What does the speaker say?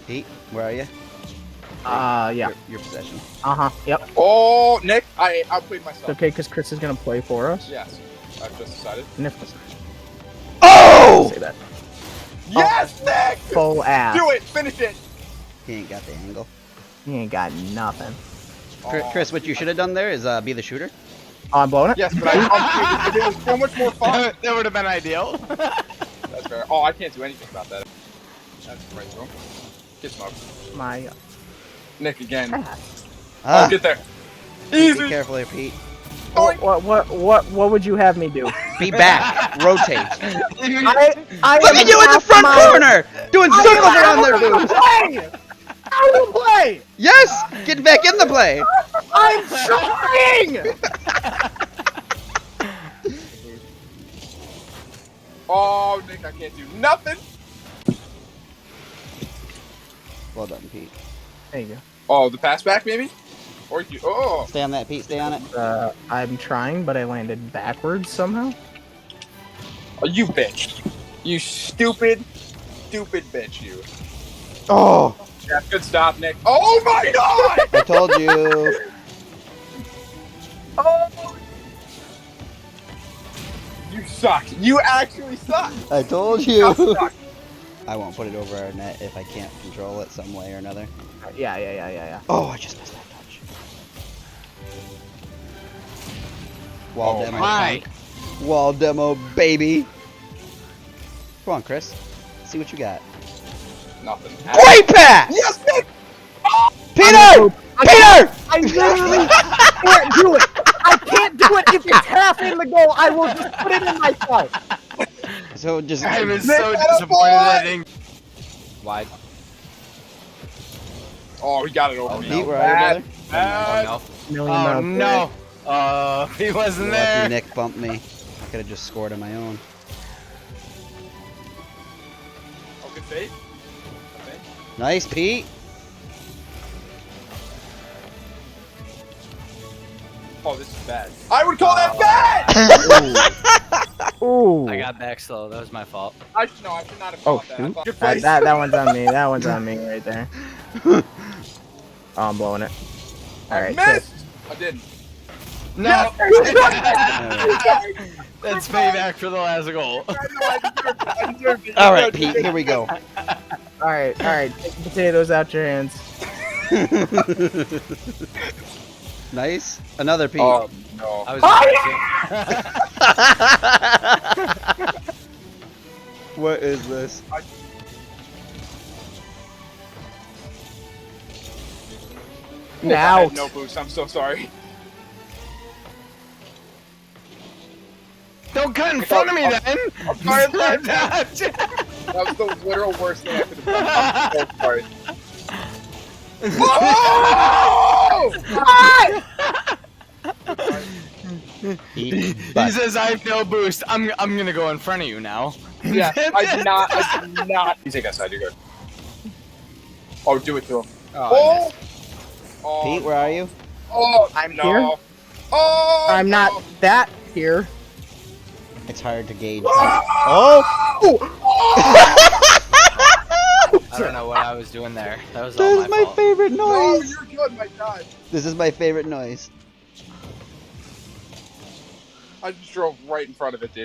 Pete, where are you? Yeah. Your possession. Yep. Oh, Nick, I outplayed myself. It's okay, because Chris is gonna play for us. Yes, I've just decided. Oh! Say that. Yes, Nick! Full ass. Do it! Finish it! He ain't got the angle. He ain't got nothing. Chris, what you should have done there is be the shooter. Oh, I'm blowing it? Yes, but it was so much more fun. That would have been ideal. That's fair. Oh, I can't do anything about that. That's right through him. Get smoked. My Nick again. Ah, Oh, get there. be Easy! careful here, Pete. What would you have me do? Be back. Rotate. I Look at you in the front corner! Doing circles around there, dude! Play! Out of play! Yes! Get back in the play! I'm trying! Oh, Nick, I can't do nothing. Well done, Pete. There you Oh, the pass back, maybe? Or you. Oh! Stay on that, Pete. Stay on it. go. I'm trying, but I landed backwards somehow. Oh, you bitch. You stupid bitch, you. Oh! Yeah, good stop, Nick. Oh my god! I told you. Oh! You suck. You actually suck. I told You you. suck. I won't put it over our net if I can't control it some way or another. Yeah. Oh, I just missed that touch. Wall Oh demo. my. Wall demo, baby. Come on, Chris. See what you got. Nothing. Great pass! Yes, Nick! Peter! Peter! I literally can't do it! I can't do it if it's half in the goal! I will just put it in myself! So just. I was Nick, so that a disappointed boy! that I didn't. Wide. Oh, he got it over Oh, me. Pete, where are you, brother? Bad. Oh Million no! Oh miles no! He wasn't Lucky there. Nick bumped me. I could have just scored on my own. Oh, good save. Okay. Nice, Pete. Oh, this is bad. I would call that bad! Ooh. I got back slow. That was my fault. I should not have Oh, caught that. I shoot. thought- Your That, face. that one's on me. That one's on me right there. Oh, I'm blowing it. Alright, Missed! I didn't. No. Alright. That's payback for the last goal. I deserved it. All right, Pete. Here we go. Alright. Take the potatoes out your hands. Nice. Another Pete. Oh, no. I was. What is this? I Now. had no boost. I'm so sorry. Don't cut in front of me then. I'm sorry. That was the literal worst thing I could have done. I'm so sorry. Eat He butt. says I have no boost. I'm gonna go in front of you now. Yeah, I did not. You take that side, you're good. Oh, do it to him. Oh, Oh! Pete, where are you? Oh, I'm no. here. Oh! I'm no. not that here. It's hard to gauge. Oh! I don't know what I was doing there. That was That all is my my fault. favorite No, noise. you're good, my God. This is my favorite noise. I just drove right in front of it, dude.